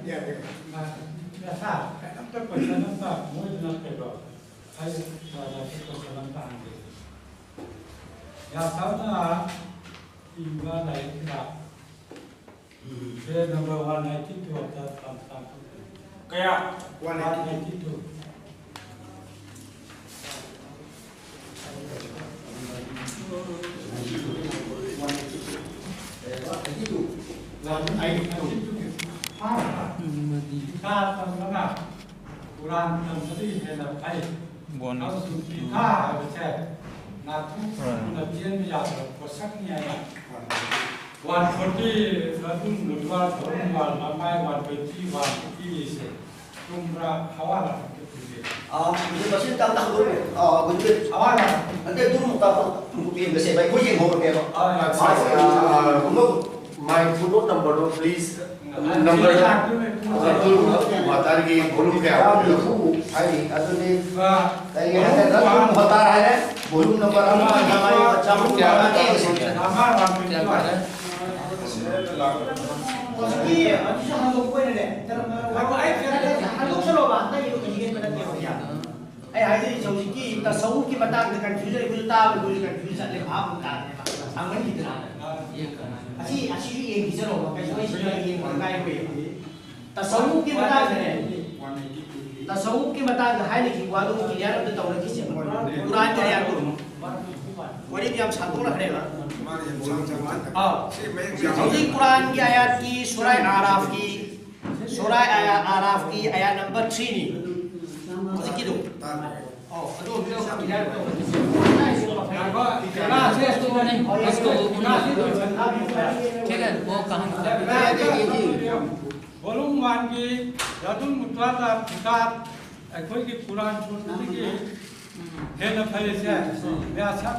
Nasa, kaya ko sa nasa, mo na pero ay wala ko sa nasa ang. Ya sana iba na ita. Number 192 of that kaya 192. Musim mesin tak tak dulu. Betul. Awal. Nanti dulu tak mungkin besar. Baik, kau yang ngomong dia. My footnote number, please. Number. Matar की volume क्या है? Hai, atau ni. Tadi kita dah matar hai. Volume number हमारे बच्चा को क्या है? Ini, aku cakap hal apa ni? Aku ayat kata hal apa selalu bantah itu kejian pada dia macam. Ayat ini jauh sikit. Tak sahu kita matang dengan confusion, kita tahu kita confusion le apa bukan. Angin kita nak. Asyik yang kita loh. Kalau saya yang mengai boleh. Tak sahu kita matang ni. Tak sahu kita matang hai ni kita walau kita ada tu tahu lagi siapa. Quran kita yang tu. Wali dia satu lah ni lah. Jadi Quran की आयत की सूरह आराफ की आयत number 3 ni. Mesti gitu. Aduh bila kita lihat tu. Nah, saya setuju ni. ठीक है वो कहां volume 1 की यादुन मुतादा किताब कोई की कुरान सुनने की है ना भाई से मैं अच्छा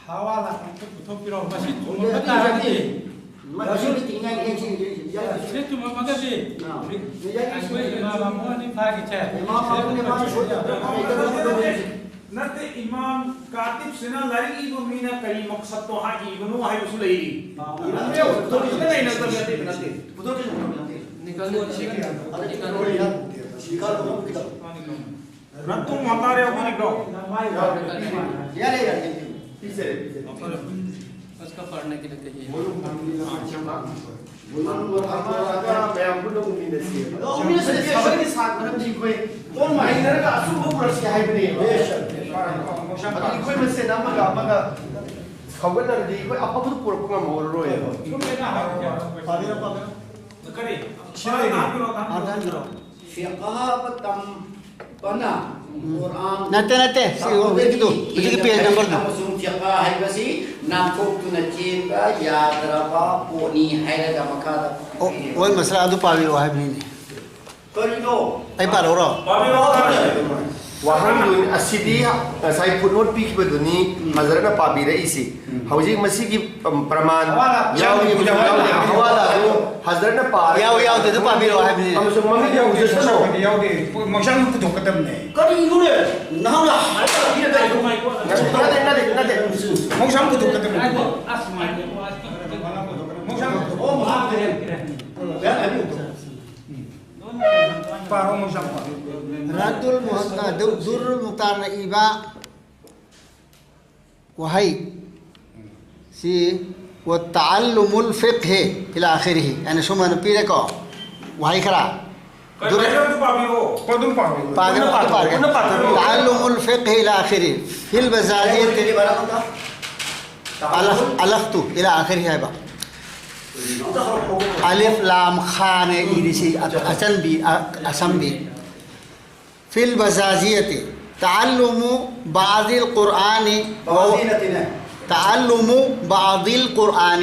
hawala untuk utopiro masih cuma betul ni. Masih tinggal di sini. Saya cuma magasi. Aku ini mamu ni pagi cah. Mamu ni mamu sudah. Nanti Imam Katib Sina lari ibu mina kali maksud tu haji ibu nu hai usul ini. Betul kita ini nanti. Betul kita nanti. निकाल लो निकाल लो kita. Rantung matare aku ni kau. Ya ya. उसका पढ़ने के लिए कहिए Nate, begitu page number tu. Siapa hai basi nampak tu nacin ka ya terapa poni hai dah makada. Oh, masalah tu pavi roh hai ni. Korido. Ai paro roh. Wahan asidi saya footnote pick beduni hazarana pabira isi. Hauji masih ki praman yaw ni hawala tu hazarana par. Yaw tu pabira hai ni. Kamu semua ni yaw je sana. Yaw deh. Macam tu tu kadam ni. Korido ni. Nah lah. Dia dah ikut mai. Nade. Macam tu tu kadam ni. Asma ni. Macam tu. Oh, maaf kira. Ya, ada tu. Paro macam apa? Radul Muhtar, Durrul Muhtar na iba وهي سي والتعلم الفقه إلى آخره يعني شو ما نبي لك وهي كلا تعلم الفقه إلى آخره في البزازية ألفت إلى آخره هاي بقى ألف لام خان إيرسي أسم بي في البزازية تعلم بعض القرآن تعلم بعض القرآن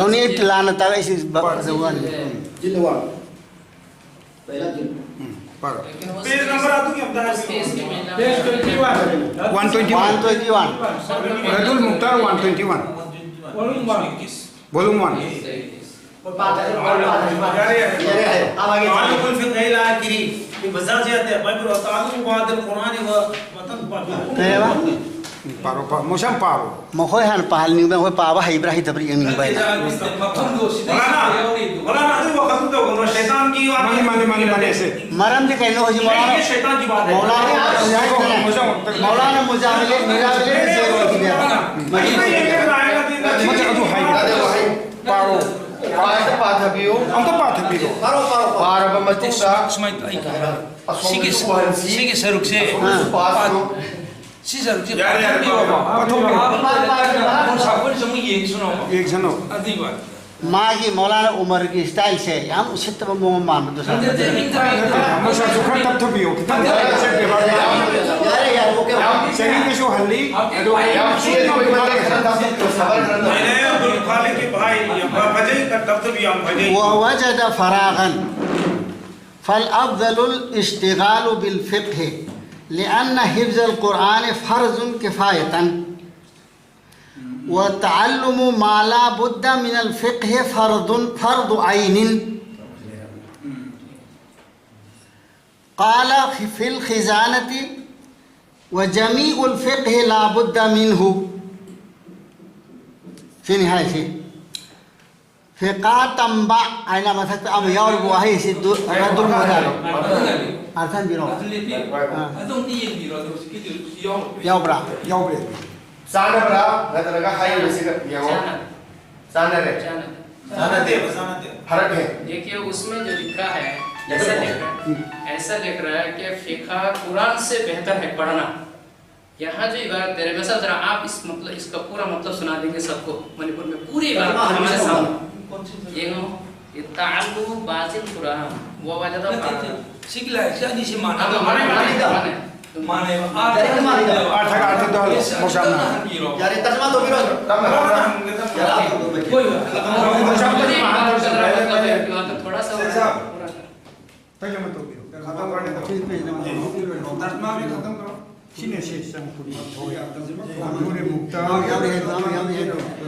Ini telan tahu isi zaman. Jilwan. Pahla jil. पारो पेज नंबर आतु की हमदा है स्पेस के में पेज 21 121 रदुल मुख्तार 121 वॉल्यूम 1 कुल फिर गैला किरी बाजार जाते हैं पर तालु वादल कुरान व वतन पर पारो पा मोशम पारो मखोय हान पाल निंग बे पावा हाइब्रा हाइ दबरी यंग निंग बाय वला ना अदु वक्त तो कोनो शैतान की माने से मरम दे कहनो हो मौलाना ये शैतान की बात है मौलाना मुजाहिद से मुझे अदु हाई पारो पास पाथबियो अंत पाठ बिरो पारब मतुंगा सिगे सरुक से पास सिजर के एक जनो मागी मौलाना उमर की स्टाइल से हम उसित बमो मान दो सर मोशम सुखर तब तो बियो यार यार ओके सही में शो हल्ली नहीं अब्दुल खालिक के भाई भजई का तब भी हम भजई ववजद फरागन फलअफज़लुल इश्तिगाल बिलफ़िक़्ह लिअन्न हिफ़्ज़ुल क़ुरआन फ़र्ज़ुन किफ़ायतन व तअल्लुमु मा ला बुद्द मिनल फ़िक़्ह फ़र्ज़ु ऐनिन क़ाल फ़िल ख़िज़ानति व जमीउल फ़िक़्ह ला बुद्द मिन्हु फिर निहायत फ़िक़ा तंबा आइना मथक अब यार वो है इसी रद्दुल मुताल अर्थन बिरो यावब्रा यावब्रे सानबरा नतरगा हाई वैसे याओ सानरे जानते फर्क है देखिए उसमें जो लिखा है ऐसा लिख रहा है कि फिक़ा कुरान से बेहतर है पढ़ना। यहाँ जो इबारत दे रहे हैं जरा आप इस मतलब इसका पूरा मतलब सुना देंगे सबको मणिपुर में पूरी इबारत हमारे सामने ये ताल्लु बाजिल कुरान वो वजदा सिगला शादी से माना माने आठ दो मोशम यार तर्जुमा तो बिरो कोई थोड़ा सा तर्जुमा तो बिरो खत्म करने दो तर्जुमा भी खत्म करो सीने से संपूर्ण हो गया नूरे मुक्ता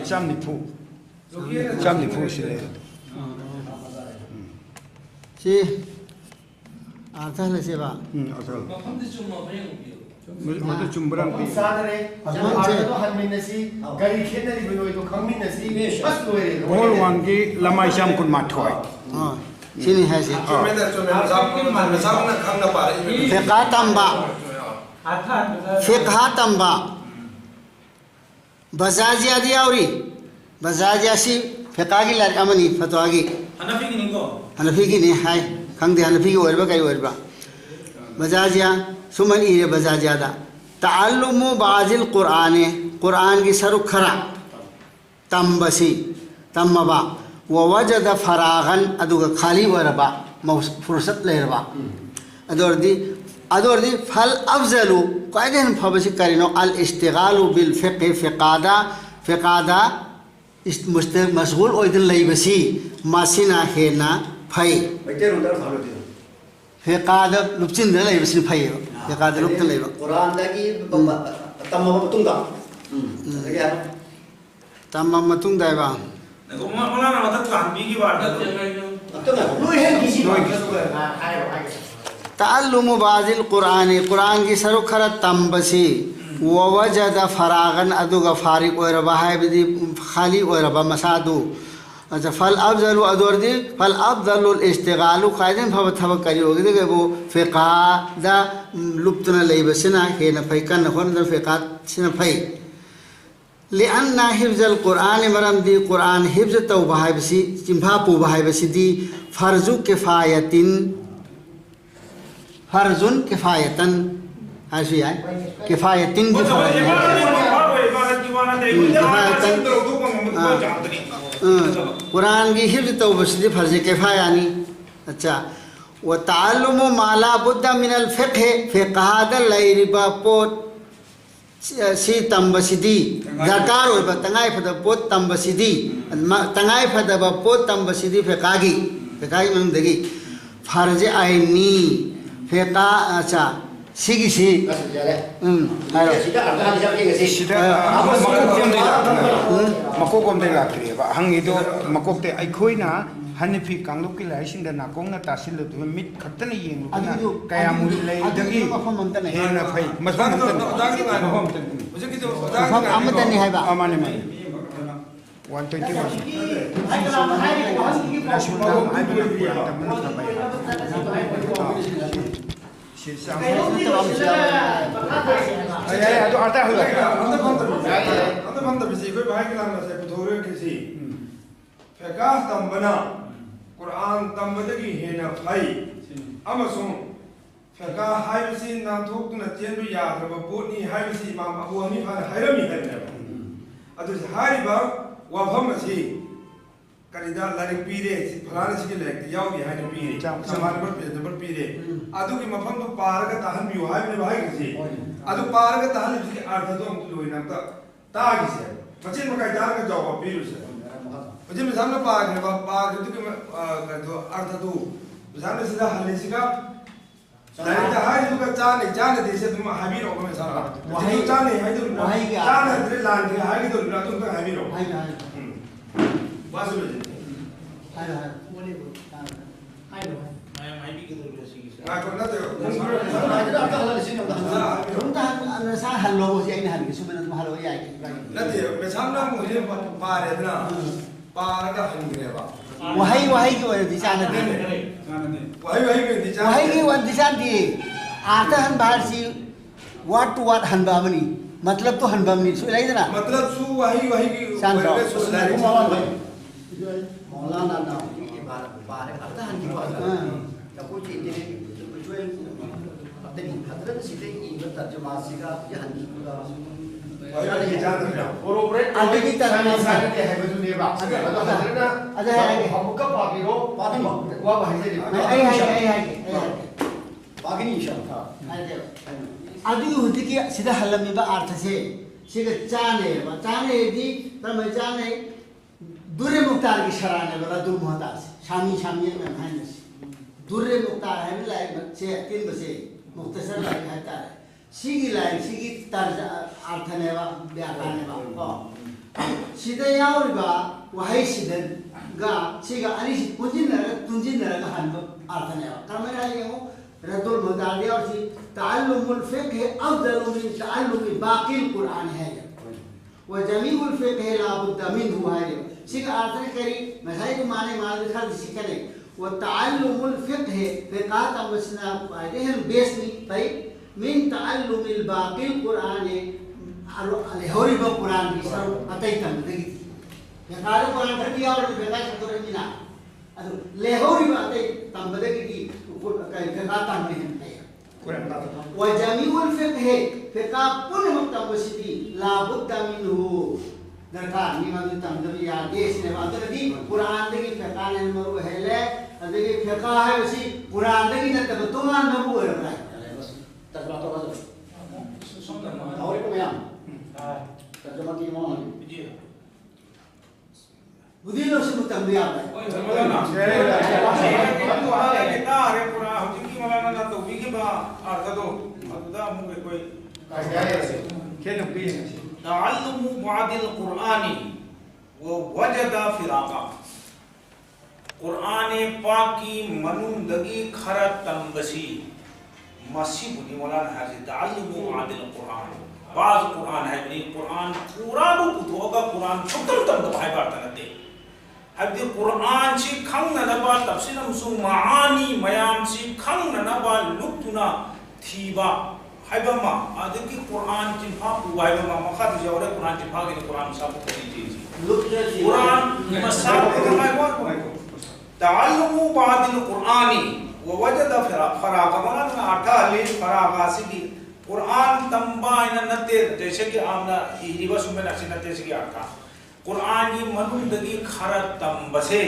चामनिफू से सी आर्थल से बा मुझे चुंबरम भी सानरे तो हनमिनसी गरी खेनरी बिनोय तो खंगमिनसी बस लोरे बोल वन की लमाई शाम कुन माठोय हां सीनी है सी फ़िक़ा तंबा फ़िक़ा तंबा बजाजिया दियावरी बजाजिया सी फ़िक़ा की लार अमनी फतवा की हनफी की निको हनफी की नहीं है खंग दे हनफी की ओरबा कई ओरबा बजाजिया सुमन इरे बजाजिया दा तअल्लुमु बाजिल कुरान की सरुख खरा तंबसी तम्मबा ववजद फरागन अदुगा खाली वरबा फुर्सत लेरबा अदोरदी फल अफजलु कायदन फबसी करिनो अल इस्तिगालु बिल फ़िक़ादा मशगूल ओइदन लैबसी मासिना हेना फै फ़िक़ादा लुप्चिन दे लैबसी फै फ़िक़ादा लुप्तन लैबा कुरान दगी तम्मा मतुंगा तम्मा मतुंग दाइबा मौलाना मतलब कानबी की बात तअल्लुमु बाजिल कुरान की सरुख खरा तंबसी ववजद फरागन अदुगा फारिग ओरबा है बिदी खाली ओरबा मसादु अच्छा फल अफजलु अदोरदी फल अफजलुल इस्तिगालु कायदन फब थब करियोगे दे वो फ़िक़ादा लुप्तना लैबसिना हेना फैकन होन फ़िक़ा सिना फै लिअन्ना हिफ्ज़ुल कुरान मरम दी कुरान हिफ्ज़ तौबा है बसी चिंफा पुबा है बसी दी फ़र्ज़ु किफ़ायतन ऐसी है किफ़ायतिन की कुरान की हिफ्ज़ तौबा से फ़र्ज़ किफ़ायानी अच्छा व तअल्लुमु मा ला बुद्द मिनल फ़िक़्ह फ़िक़ादा लैरिबा पोट सी तंबसिदी दरकार होइबा तंगाई फद पोत तंबसिदी तंगाई फदबा पोत तंबसिदी फ़िक़ागी मनदगी फ़र्ज़ ऐनी फेका अच्छा सिगिसी हायो sida arta hadi jab ye sida makok om de lakri ba hangi do makok te ai khoina hanifi kangluk ki lai sing da na kong na tasil du mit khatta ni yeng na kaya mu lei dagi he na phai masang amata ni hai ba amane mai 120 ai ka ma hai ko han ki na shuna ai bi ta mun ta bai ꯑꯗꯣ ꯑꯥꯔꯇꯥ ꯍꯜꯂꯛ ꯑꯗ ꯐꯪꯗꯕꯁꯤ ꯑꯩꯈꯣꯏ ꯚꯥꯏꯒꯤ ꯂꯥꯟꯅꯁꯦ ꯄꯨꯊꯣꯛꯔꯛꯈꯤꯁꯤ ꯐꯦꯀꯥ ꯇꯝꯕꯅ ꯀꯨꯔꯥꯟ ꯇꯝꯕꯗꯒꯤ ꯍꯦꯟꯅ ꯐꯩ ꯑꯃꯁꯨꯡ ꯐꯦꯀꯥ ꯍꯥꯏꯕꯁꯤ ꯅꯥꯟꯊꯣꯛꯇꯨꯅ ꯆꯦꯟꯕ ꯌꯥꯗ꯭ꯔꯕ ꯄꯣꯠꯅꯤ ꯍꯥꯏꯕꯁꯤ ꯏꯃꯥꯝ ꯑꯕꯨ ꯍꯅꯤꯐꯥꯅ ꯍꯥꯏꯔꯝꯃꯤ ꯍꯥꯏꯕꯅꯦꯕ ꯑꯗꯨ ꯍꯥꯏꯔꯤꯕ ꯋꯥꯐꯝ ꯑꯁꯤ ꯀꯔꯤꯗ ꯂꯥꯏꯔꯤꯛ ꯄꯤꯔꯦ ꯐꯂꯥꯅ ꯁꯤꯒꯤ ꯂꯥꯏꯔꯤꯛꯇ ꯌꯥꯎꯔꯤ ꯍꯥꯏꯅ ꯄꯤꯔꯦ ꯁꯃꯥꯟ ꯅꯝꯕꯔ ꯄꯦꯖ ꯅꯝꯕꯔ ꯄꯤꯔꯦ ꯑꯗꯨꯒꯤ ꯃꯐꯝꯗꯨ ꯄꯥꯔꯒ ꯇꯥꯍꯟꯕꯤꯌꯨ ꯍꯥꯏꯕꯅꯦꯕ ꯍꯥꯏꯔꯤꯁꯤ ꯑꯗꯨ ꯄꯥꯔꯒ ꯇꯥꯍꯟꯕꯁꯤꯒꯤ ꯑꯥꯔꯊꯗꯣ ꯑꯃꯨꯛ ꯂꯣꯏꯅ ꯑꯝꯇ ꯇꯥꯈꯤꯁꯦ ꯃꯆꯤꯟ ꯃꯀꯥꯏ ꯇꯥꯔꯒ ꯖꯥꯎꯕ ꯄꯤꯔꯨꯁꯦ ꯍꯧꯖꯤꯛ ꯃꯁꯥꯅ ꯄꯥꯈ꯭ꯔꯦꯕ ꯄꯥꯈ꯭ꯔꯗꯨꯒꯤ ꯀꯩꯅꯣ ꯑꯥꯔꯊꯗꯨ ꯃꯁꯥꯅ ꯁꯤꯗ ꯍꯜꯂꯤꯁꯤꯒ ꯂꯥꯏꯔꯤꯛꯇ ꯍꯥꯏꯔꯤꯗꯨꯒ ꯆꯥꯟꯅꯗꯦꯁꯦ ꯑꯗꯨꯝ ꯍꯥꯏꯕꯤꯔꯛꯑꯣ ꯃꯁꯥꯅ ꯍꯧꯖꯤꯛ ꯆꯥꯟꯅꯩ ꯍꯥꯏꯗꯣꯔꯤꯕ꯭ꯔꯥ ꯆꯥꯟꯅꯗ꯭ꯔꯦ ꯂꯥꯟꯈ꯭ꯔꯦ ꯍꯥꯏꯒꯗꯧꯔꯤꯕ꯭ꯔꯥ ꯑꯗꯨꯝꯇ ꯍꯥꯏꯕꯤꯔꯛꯑꯣ ꯋꯥꯁꯨ ꯂꯣꯏꯁꯤꯟ वही वही की वजह दिशा न दे वही की वजह दिशा दी आते हन बाहर सी वाट टू वाट हन बामनी मतलब तो हन बामनी सो लाइक ना मतलब सु वही वही की मौलाना ना ये बारे अर्थ हन की बात या कुछ इंडियन जो अपने हजरत सीधे ये तर्जुमा सीगा ये हन की ये जान रहा कोरोबरेट आगे की तरह ना सारे है बदुने बा अरे है हम का पाबिरो पाबिरो वा भाई से बाकी इंशाल्लाह अभी होती कि सीधा हल्लमी बा अर्थ से सीधा चाने दी तब चाने दुर्रे मुक्तार की शराने वाला दुर मोहताज शामी में भाईने दुर्रे मुक्तार है ना लाइक बच्चे 3 बजे मुक्तसर लाइक है तार सीगी लाइक सीगी तर्ज अर्थ ने वा व्याकरण ने वा सीधा यावर बा वही सीधा गा सीगा अनिश तुंजिन नरक हन अर्थ ने वा कर्मरा ये हो रद्दुल मुदारिया और सी ताल्लुमुल फ़िक़्ह अफ़ज़ल मिन ताल्लुमि बाक़िल कुरान है व जमीउल फ़िक़्ह ला बुद्द मिन्हु है सीख अर्थ करी मसाई को माने खाल सीखने व ताल्लुमुल फ़िक़्ह फ़िक़ात मसना आइदेहन बेसनी भाई मिन ताल्लुमिल बाक़िल कुरान अलहोरी ब कुरान की सर अतई तम दगी फ़िक़ात कुरान खड़ी और फ़िक़ात तो रमिना अदु लेहोरी ब अतई तम दगी की फ़िक़ात में है वजमीउल फ़िक़्ह फ़िक़ा पुन मुक्तबसिती ला बुद्द मिन्हु दरकार निमन तमदबी या देश ने अदरदी कुरान दगी फ़िक़ा ने मरु हेले अदगी फ़िक़ा है वसी कुरान दगी न तब तुमान न बुए रहा तर्जुमा तो बस और को या तर्जुमा की मोहन बुदिलो से मुतम्बिया है ताल्लुमु बादिल कुरानी व वजदा फिराका कुरान पाक की मनुंदगी खरा तंबसी मसी बुनी मौलाना हाजी ताल्लुमु बादिल कुरान बाज कुरान है बनी कुरान पूरा नु पुथोगा कुरान छुटम तम भाई बातनते हबदि कुरान छि खंगनबा तफसीलम सु मानी मयाम छि खंगनबा लुक्तुना थीबा हाइबमा आदि कुरान चिंफा पुवाइबमा मखा दिजौरे कुरान चिंफा के कुरान सब करी जी कुरान मसाब कमाइबो ताल्लुमु बादिल कुरानी व वजद फरागा मना आटा ले फरागा सिगी कुरान तंबा इन नते जैसे कि आमना हिरिबा सुमे नक्सी नते सिगी आटा कुरान की मनुदगी खरा तंबसे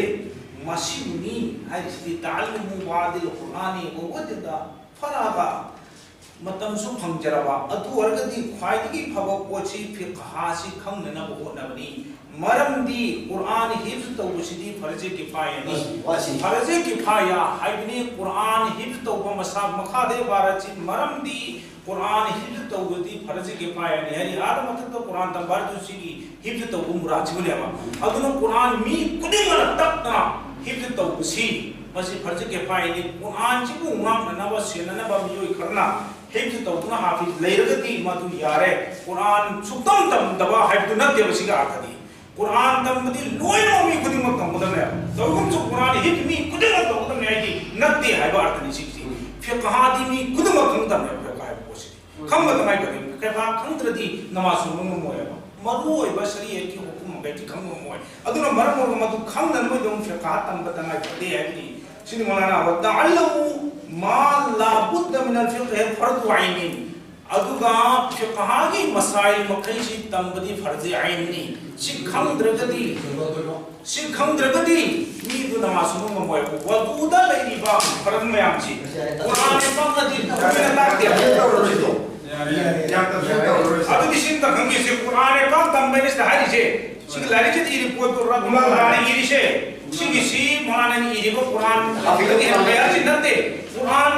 मसीनी हाइसि ताल्लुमु बादिल कुरानी व वजद फरागा मतम सु फंगजरबा अदु वर्गदी ख्वाइदगी फबो पोची फिकहा सि खंगनब होनबनी मरमदी कुरान हिफ्ज तौबसिदी फर्जे किफायनी फर्जे किफाया हाइबनी कुरान हिफ्ज तौब मसा मखादे बारची मरमदी कुरान हिफ्ज तौबदी फर्जे किफायनी हरि आद मतलब तो कुरान तंबार दुसिगी हिफ्ज तौब मुराजिबुलेमा अदुनो कुरान मी कुदिंगल तकना हिफ्ज तौबसी मसी फर्जे किफायनी कुरान जिबु मांगनवा सेननबा मियोय खरना हिफ्ज तौबना हाफिज लेरगदी मदु यारे कुरान सुतम तम दबा हाइबदु नते बसिगा आथदी कुरान तमदी लोयनो मी कुदिंग तमदने तौगुम सु कुरान हित मी कुदिंग तमदने आइदी नते हाइबा अर्थनि सिक्सी फिकहादी मी कुदिंग खंगदने फिकहा पोसी खंगदनाय कदि कैफा खंगद्रदी नमाज सुनु मोयबा मरु ओइबा शरीयत की हुकुम गति खंग मोय अदुना मरमो मदु खंगदन मोय दम फिकहा तमदनाय कदि आइदी सिनि मलाना वदअल्लहु मा ला बुद्द मिन अल फिकह फर्द आइनिन अदुगा फिकहा की मसाइल मखैसी तमबदी फर्ज आइननी सिखंद्रगदी मी दु नमाज सुनु मोय वदुदा लेरिबा फर्ज मयामची कुरान पंगदी बिना लागते अदु दिसिन त खंगी से कुरान का तमबने से हारी से सिग लारी से दी रिपोर्ट तो रब कुरान इरी से सिग सी मानन इरी को कुरान हाफिज के बयान जिन्नते कुरान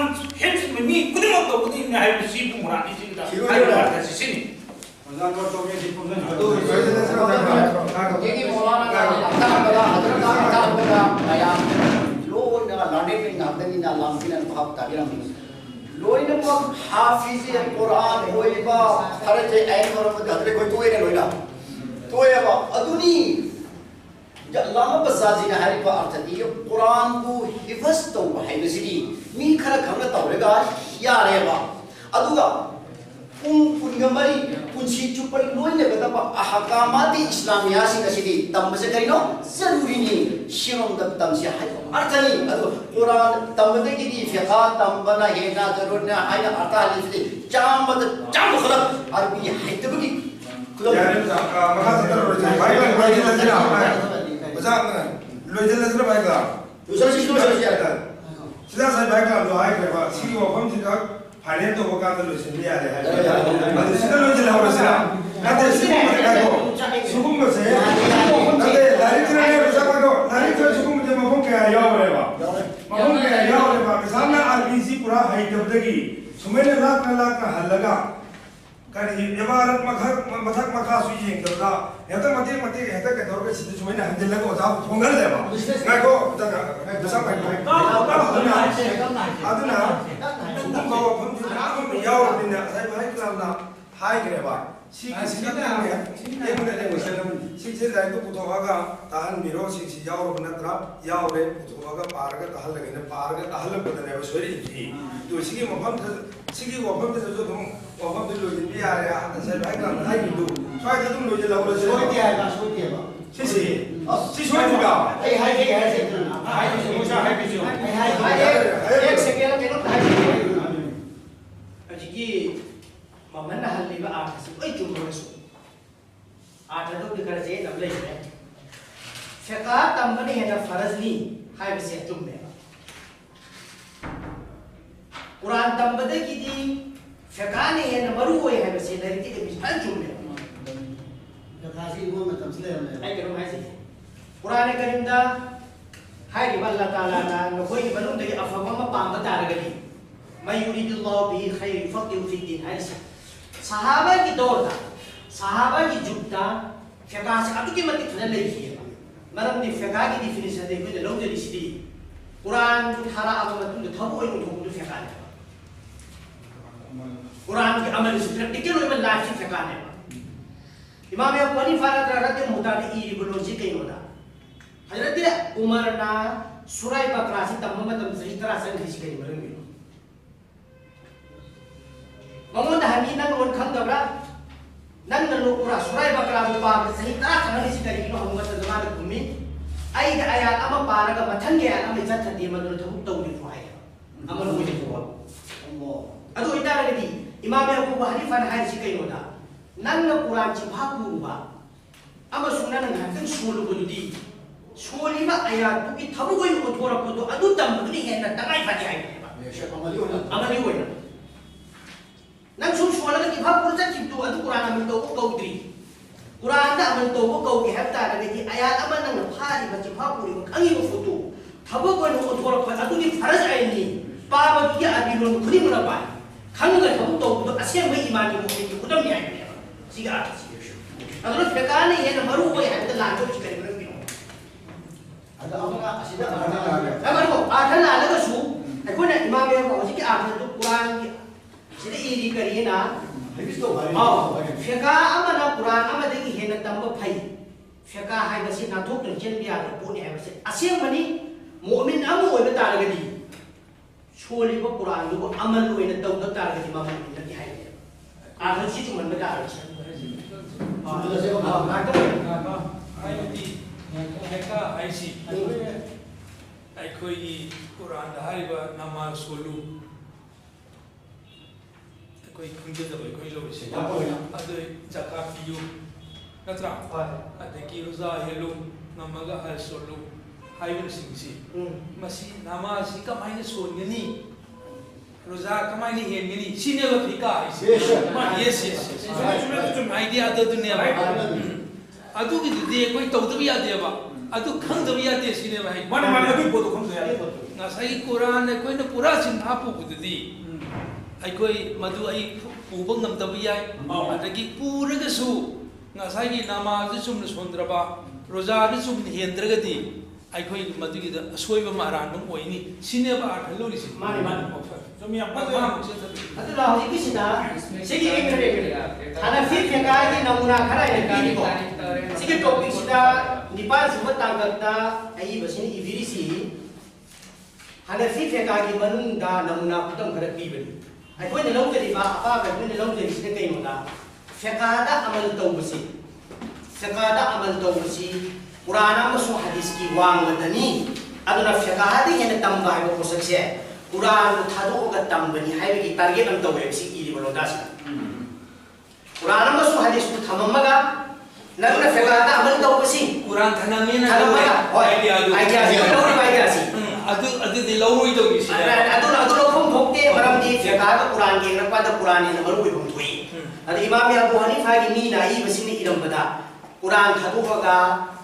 हिफ्ज में मी कुदिम तो कुदी में है सी कुरान इसी का हाई बात है सिनी मजाक को तो में सिपो ने तो ये मौलाना का अल्लाह हजरत का बयान लो ना लाडे पे नादनी ना लामकिन भाव तागिरम लोइन को हाफिज कुरान होइबा फरजे ऐन और हजरत कोई तोय ने लोइना तोयबा अदुनी लामा बसाजी ने हरि को अर्थ दी कुरान को हिफ्ज तो है बसिदी मी खरा खंग तौरेगा यारेबा अदुगा पुंगमरी पुंसी चुपर लोइने गदबा अहकामाती इस्लामिया सिंगसिदी तमसे करिनो जरूरी नी शिरोम द तमसे हाय अर्थनी अदु कुरान तमदे की फिका तमबना हेना जरूर ने हाय अर्थ हालिदी चामद चाम खलक अरबी हैतबगी यारे मखा सतर भाई लजना मजाक लोइजल लजना भाई का दूसरा चीज में चल सिदा साहब भाई का लो हाय करबा सी वफम जी का फाइनेंस तो वका तो लोइजल लिया है मतलब सिदा लोइजल हो रहा है सिदा सुकुम से नते दारिद्र ने बसा को दारिद्र सुकुम जे मफम के आया रे बा मफम के आया रे बा सामने आरबीसी पूरा हाई जबदगी सुमेने लाख हल्लगा करी इबारत मथक मखा सुई जेंग दबदा हेता मते हेता के दौर के सिद्धि सुमेने हंजल लगो जा फोंगल देबा गाको दसा भाई अदुना सुकुम को फम जी याव बिना साइ भाई क्लामना हाई करेबा सी सिदा ने ने मुसलम सी से जाय तो पुतोगा ताहन बिरो सी याव बनत्रा याव रे पुतोगा पारगा ताहल लगने पारगा ताहल बदने सोरी जी तो सिगी मफम सिगी वफम से जो तुम वफम से लोग भी आ रहे हैं साइ भाई क्लामना हाई दो स्वाय तुम लोग लाओ सोती है बा सी सोतीगा ए हाय से हाय से पूछा हाय भी एक सेकंड के नो हाय अजी ममन हल्लीबा आठ से ओइ चुमरसु आठ तो बिकर जे नबले है फिका तंबने है ना फर्जनी हाय से तुमने कुरान तंबदे की दी फिका ने है ना मरु होय है से नरिति के बिस्तार चुमने काशी वो में तमसले में ai kero hai se Quran karim da hai di Allah taala na no koi balun de afama ma pam ta ra gadi may yuridullahu bi khair faqih fi din hai sahaba ki dor da sahaba ki jutta fiqh se adu ki mati thana lai ki maram di fiqh ki definition de ko de long de sidi Quran ju thara ama tu de thabu oi mu du fiqh ne Quran ki amal se practical oi ma life fiqh ne Imam Abu Hanifah radhiyallahu mutadi iri boloji kai hoda Hazrat Umar na Surah Baqarah si tamma tam sahitra sang hisi kai barang ni Mamon hami nan on khang dabra nan nan lo pura Surah Baqarah ba sahitra sang hisi kai no hum ta zaman kummi ai da ayat ama para ga mathan ge ama jat thati ma do thum tau ni fai ama lo ni ko Allah adu itara ni Imam Abu Hanifah na hisi kai hoda nan na Quran ci baku ba ama sunan nan hakan sulu bududi suli ba ayat tu ithabu ko ko thora ko to adu tam bududi he na tangai fa jai ba amali ho na nan sum sula ki baku ta ci tu adu Quran am to ko kaudri Quran da amal to ko ke hatta da ki ayat aman nang phari ba chi pha puri ko khangi ko futu thabo ko no thor ko adu ni faraj aini pa ba ki abi no khudi mo na ba khang ga thabo to to asem mai imani mo ki kudam ni ai siga adu fekane ye na maru ko ya da la to chi kare bi ada amana asida amana na maru a la ga su ai ko na imam ye ko ji ki a to Quran ki sida iri kari na Feka amana Quran amadagi hena tamba phai feka hai basi na thok to chen bia ko puni hai basi asem mani mu'min amu oi ta lagadi choli ko Quran ko amal oi na taw ta lagadi ma mu'min na hai a ha si chuman ba ta ꯑꯩꯈꯣꯏꯒꯤ ꯀꯨꯔꯥꯟꯗ ꯍꯥꯏꯔꯤꯕ ꯅꯃꯥꯖ ꯁꯣꯜꯂꯨ ꯑꯩꯈꯣꯏ ꯈꯪꯖꯗꯕ ꯑꯩꯈꯣꯏ ꯂꯧꯔꯤꯁꯦ ꯑꯗꯨ ꯖꯀꯥꯠ ꯄꯤꯌꯨ ꯅꯠꯇ꯭ꯔꯥ ꯑꯗꯒꯤ ꯔꯣꯖꯥ ꯍꯦꯜꯂꯨ ꯉꯝꯃꯒ ꯍꯖ ꯁꯣꯜꯂꯨ ꯍꯥꯏꯕꯁꯤꯡꯁꯤ ꯃꯁꯤ ꯅꯃꯥꯖꯁꯤ ꯀꯃꯥꯏꯅ ꯁꯣꯟꯒꯅꯤ ꯔꯣꯖꯥ ꯀꯃꯥꯏꯅ ꯍꯦꯟꯒꯅꯤ ꯁꯤꯅꯦꯕ ꯐꯤꯀꯥ ꯍꯥꯏꯁꯦ ꯌꯦꯁ ꯑꯥꯏꯗꯤꯌꯥꯗꯣ ꯑꯗꯨꯅꯦꯕ ꯑꯗꯨꯒꯤꯗꯨꯗꯤ ꯑꯩꯈꯣꯏ ꯇꯧꯗꯕ ꯌꯥꯗꯦꯕ ꯑꯗꯨ ꯈꯪꯗꯕ ꯌꯥꯗꯦ ꯁꯤꯅꯦꯕ ꯍꯥꯏ ꯃꯥꯅꯦ ꯃꯥꯅꯦ ꯑꯗꯨꯒꯤ ꯄꯣꯠꯇꯣ ꯈꯪꯗ ꯌꯥꯗꯦ ꯉꯁꯥꯏꯒꯤ ꯀꯨꯔꯥꯟ ꯑꯩꯈꯣꯏꯅ ꯄꯨꯔꯥ ꯆꯤꯟꯐꯥ ꯄꯨꯕꯗꯨꯗꯤ ꯑꯩꯈꯣꯏ ꯃꯗꯨ ꯑꯩ ꯄꯨꯕ ꯉꯝꯗꯕ ꯌꯥꯏ ꯑꯗꯒꯤ ꯄꯨꯔꯒꯁꯨ ꯉꯁꯥꯏꯒꯤ ꯅꯃꯥꯖꯗ ꯆꯨꯝꯅ ꯁꯣꯟꯗ꯭ꯔꯕ ꯔꯣꯖꯥꯗ ꯆꯨꯝꯅ ꯍꯦꯟꯗ꯭ꯔꯒꯗꯤ ꯑꯩꯈꯣꯏ ꯃꯗꯨꯒꯤꯗ ꯑꯁꯣꯏꯕ ꯑꯃ ꯑꯔꯥꯟꯕ ꯑꯣꯏꯅꯤ ꯁꯤꯅꯦꯕ ꯑꯥꯔꯊ ꯂꯧꯔꯤꯁꯤ ꯃꯥꯅꯦ ꯃꯥꯅꯦ ꯆꯨꯝ ꯌꯥꯝ ꯐꯖꯅ ꯑꯗꯨꯅ ꯍꯧꯖꯤꯛꯀꯤꯁꯤꯅ ꯁꯤꯒꯤ ꯍꯥꯟꯅ ꯐꯤ ꯐꯦꯡꯒꯥꯏꯒꯤ ꯅꯃꯨꯅꯥ ꯈꯔ ꯑꯩꯅ ꯄꯤꯔꯤꯀꯣ ꯁꯤꯒꯤ ꯇꯣꯄꯤꯛꯁꯤꯗ ꯅꯤꯄꯥꯜꯁꯨꯕ ꯇꯥꯡꯀꯛꯇ ꯑꯏꯕꯁꯤꯅ ꯏꯕꯤꯔꯤꯁꯤ ꯍꯥꯟꯅ ꯐꯤ ꯐꯦꯡꯒꯥꯏꯒꯤ ꯃꯅꯨꯡꯗ ꯅꯃꯨꯅꯥ ꯈꯨꯗꯝ ꯈꯔ ꯄꯤꯕꯅꯤ ꯑꯩꯈꯣꯏꯅ ꯂꯧꯖꯔꯤꯕ ꯑꯄꯥꯕ ꯑꯩꯈꯣꯏꯅ ꯂꯧꯖꯔꯤꯁꯤꯅ ꯀꯩꯅꯣꯗ ꯐꯦꯡꯒꯥꯗ ꯑꯃꯜ ꯇꯧꯕꯁꯤ ꯐꯦꯡꯒꯥꯗ ꯑꯃꯜ ꯇꯧꯕꯁꯤ Quran amasung hadis ki wangmadani aduna fekahadi hena tamba haiba posakse Quran thado ga tambani haiba ki target am tawe si iri boloda si Quran amasung hadis ku thamamaga nagna fekahada amal tawbasi Quran thanamena thamamaga idea si adu di lawoi do si aduna phom phokte maramdi fekahada Quran ki rakpada Quran ni maru bi phomthui adu Imam Abu Hanifa gi mi na i basini irambada Quran thado ga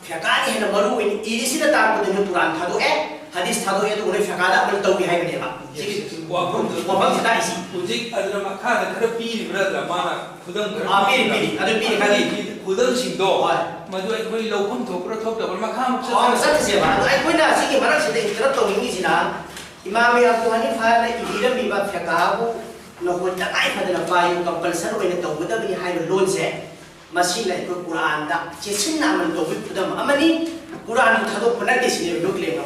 Fekani hena maru ini iri sida tamu dengan Quran thado hadis thado itu udah fekada amal tahu bihai benda apa? Wapang kita isi. Ujik ada makha ada kerap pilih berada mana kudang kerap. Pilih, ada pilih kali. Kudang sindo. Madu aku ini laupun thopra thop double makha. Satu siapa? Aku ini nasi ke mana sida internet tahu ini sila. Imam Abu Hanifah ada iri biba fekabu nak tak ai pada nak bayu kapal seru ini tahu betul bihai belon se. Masih ikut Quran dah, cesin aman tu betul amani Quran thado pernah disini dulu le.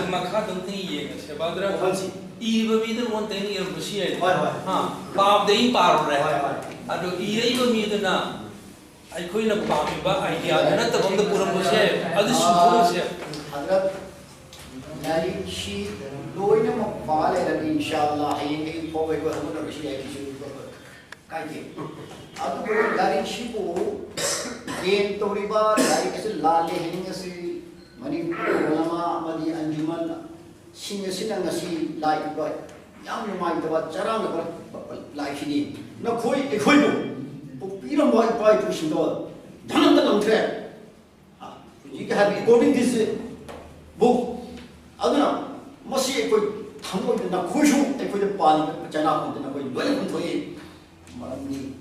Makha dong ni ye, sebab ada. Ibu itu orang teni yang bersih. Bab deh paru reh. Aduh, ibu itu na, aku ini bab iba idea, na tapi orang pura bersih. Aduh, super bersih. Hadrat, jadi si doi ni mau balik dan insyaallah ini pawai gua semua bersih lagi sih. Kaji. Aduh, dari si bu, game tu riba dari kesil lale hingga si mani ulama mani anjuman singa sinang nasi like boy. Yang memang itu cara nak like ini. Nak koi bu, piram boy boy tu sindo. Jangan tak tre. Jika have according this book, aduh na masih koi thamu itu nak koi shu, koi tu pan macam apa tu nak koi dua pun tu malam ni.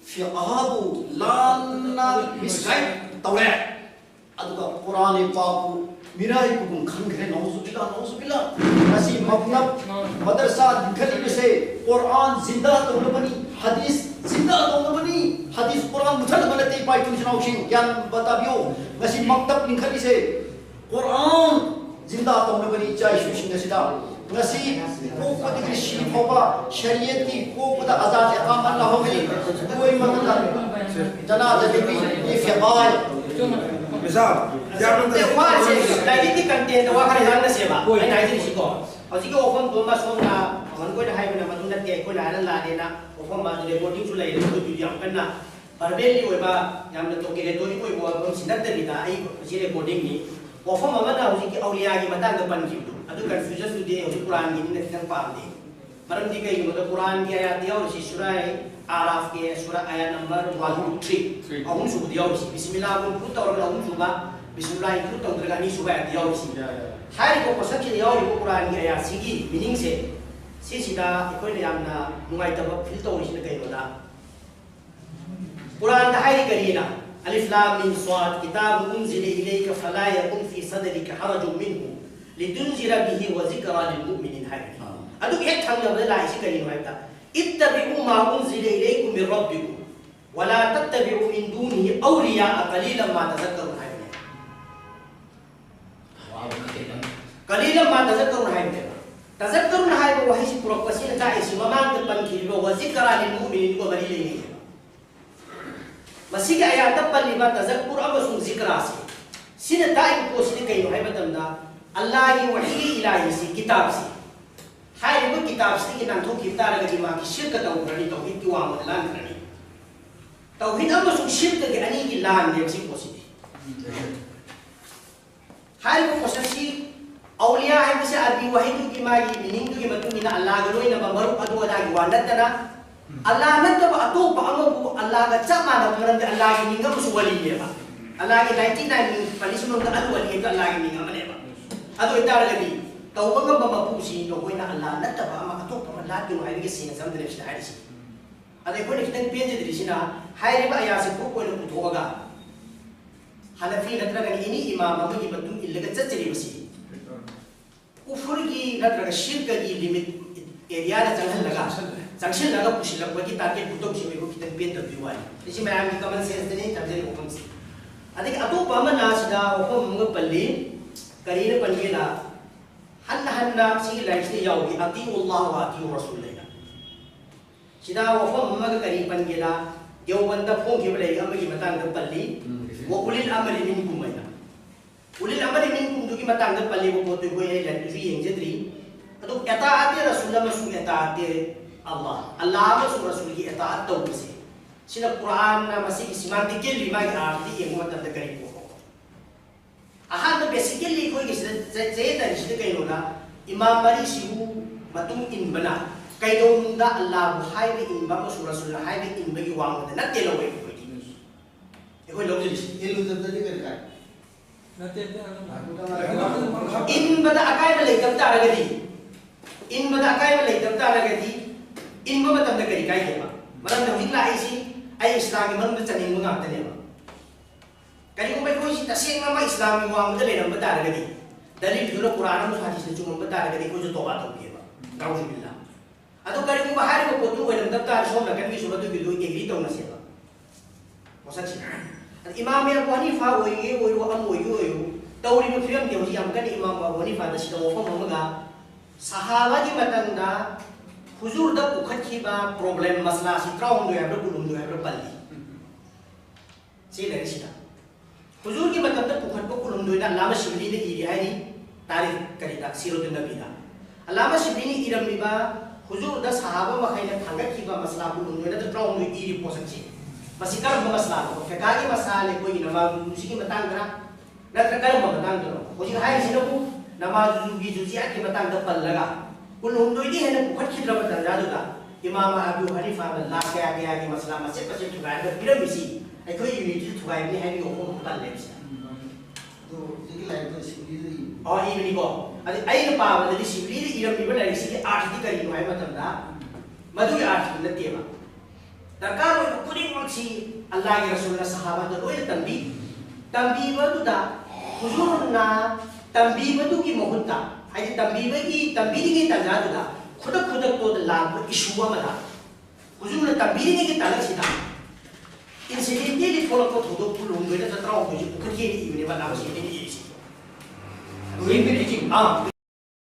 Fiqahu lana miskai tawle aduga Quran papu mirai pun khangre nauzubillah nasi mabnab madrasa dikhali se Quran zinda to bani hadis zinda to bani hadis Quran muthal balati pai tu sunau sing yan batabio nasi maktab dikhali se Quran zinda to bani chai shu sing sida nasi ko pada krishi hoba syariat ki ko pada azad iqam Allah hobi koi mata jana jadi ni fiqai misal jangan wah lagi di content wah kan jangan siapa ai nai di siko aji ko ofon to mas on na man ko da hai bana man da ke ko na la de na ofon ma de recording su lai ko tu jam kan na barbeli oi ba jam da to ke to ni ko bo ko sinat de da ai ji recording ni ofon ma na uji ki auliya ki mata da pan ki adu confusion tu de uji Quran ni na kan pa de maram di kai mo da Quran ki ayat dia uji surah आराफ के सूरा आया number 123 अहम सुबह दिया उसी बिस्मिल्लाह को put और अहम सुबह बिस्मिल्लाह को पुट और गनी सुबह दिया उसी हाई को पसंद के दिया और कुरान की आया सिगी मीनिंग से सीधा कोई ने हमना मुंगाई तब फिल तो उसी ने कहीं बोला कुरान का हाई करिए ना अलिफ लाम मीम स्वाद किताब उन्जिल इलैका फला यकुन फी सदरिका हरजुम मिन्हु लितुनजिरा बिही व ज़िक्रा लिलमुमिनीन हाई अदु एक थंग नबे लाई सी करिए ना इत्तबिउ मा उन्जिल इलैकुम मिन रब्बिकुम वला तत्तबिउ मिन दूनिहि औलिया कलीलन मा तज़क्करुन हाई कलीलन मा तज़क्करुन हाई तज़क्करुन हाई वही से पूरा पसीना चाहे सी ममान के पंखी लो व ज़िक्रा लिलमुमिनीन को बरी लेनी है मसीह के आयात पल्लीबा तज़क्कुर अमसुन ज़िक्रा से सिन दाइम को सिन कहीं है बतंदा अल्लाह की वही इलाही से किताब से हाय वो किताब से कि नाम तो किताब लगी मां की शिरक तो करनी तो हित वाम लान करनी तौहीद अमसुन शिरक के अनी की लान ने सी को सी हाय वो कोससी औलिया है से अरबी वही की मागी मीनिंग की मतलब इन अल्लाह के लोई न बमरु अदो अदा की वानतना अल्लाह नतब अतोप अमबु अल्लाह का चमाना मरंद अल्लाह की निंगा मुस वली लेबा अल्लाह की 99 पनिशमेंट का अदु वली का अल्लाह की निंगा मलेबा अदु इतारगदी तौबंग बम पुसी तो कोइना अल्लाह नतब अम अतोप अल्लाह की हाई के सिंग समदने से हाइसी अदे कोइ खितन पेज दिसिना हाइरिबा आया से को कोइ पुथोगा हनफी नत्रगा इनी इमाम अमगी बतु इल्लगा चचरी बसी कुफर की नत्रगा शिरक की लिमिट एरिया दा चंगल लगा जंक्शन लगा पुशी लग बगी टारगेट पुतो की में को कितन पेन दबी वाली इसी में आम की कमन सेंस ने तबदे ओपन से अधिक अतो पामन नासदा ओपन मुंग पल्ली करीन पल्लीला हन्ना सी लाइफ से याओगी अती अल्लाह व अती रसूल लेना सिदा ओपन मुंग करी पल्लीला यो बंदा फोन के बले अमगी मतांग द पल्ली वो उलिल अमरी मिनकुम मैना उलिल अमरी मिनकुम दुकी मतांग द पल्ली वो पोते को ये लाइफ से यंजद्री अतो एताअते रसूल मसु एताअते अल्लाह अल्लाह मसु रसूल की इताअत तो से सिना कुरान ना मसी सिमांति के लिमा की आरती ये मतलब द करी को आहान द बेसिकली कोई किस जे द रिश्ते कई होना इमाम मरी सिहु मतुम इन बना कई दो मुंदा अल्लाह हाय बे इन बा मसु रसूल हाय बे इन बगी वांग द नते लो वे कोई ये कोई लोग जिस ये लोग जब नहीं कर इन बदा अकाय में लेकर ता लगदी इन बदा अकाय में लेकर ता लगदी इन बा मतलब द करी काय देबा मतलब द हिला आईसी आई इस्लाम के मन चनी मुंगा तनेबा करी को भाई कोई तसेंग मा इस्लाम में वांग द लेना बता लगदी दलील जो कुरान में हदीस में जो बता लगदी को जो तौबा तो केबा नाउजु बिल्लाह अदो करी को बाहर को पोतु वे नंदा ता सोम लगन की सूरत की दो एग्री तो न सेबा वसच इमाम अबू हनीफा ओये ओयो अम ओयो ओयो तौरी में फिल्म के होजी हम कन इमाम अबू हनीफा द सिदा वफम हमगा सहाबा की मतंदा हुजूर द पुखतखिबा प्रॉब्लम मसला सि त्राउंदो याब्र कुलुंदो याब्र पल्ली से लरिसिदा हुजूर की मतलब द पुखत को कुलुंदो ना अल्लामा शिबली ने इरी हाई तारीफ करिदा सिरुद्दीन नबीदा अल्लामा शिबली ने इरमिबा हुजूर द सहाबा मखैना थांगतखिबा मसला कुलुंदो ना त्राउंदो इरी पोसनछि मसी कर्म मसला को फेकागी मसाले कोई नमाज दुसी की मतंग करा नत्र कर्म मतंग करो होजी हाई सिनबु नमाज जुगी जुजिया के मतंग द पल लगा कुल हुंदोइदी है न पुखत खिद्रब तंजादुदा इमाम अबू हनीफा ला क्या के मसला मसे पसे थुगाय द पिरमिसी आई कोई यूनिटी थुगाय ने है यो को तल लेस तो जिकी लाइफ तो सिविली और इवनी को अदि आई न पाव द सिविली इरम बिबल आई सी आर्ट की करी नो है मतंदा मधु आर्ट न तेवा दरकार हो कुनी मक्सी अल्लाह के रसूल ने सहाबा द रोय तंबी वदुदा हुजूर ना तंबी वदु की मोहता आई तंबी की तंजादुदा खुद तो लाभ इशू अमदा हुजूर तंबी की तलक सिदा इंसिडेंटली फोलो को थोदो पुलुम बेटा तत्राओ को जी पुखर के इवने वाला बसी ने ये सी वे भी हां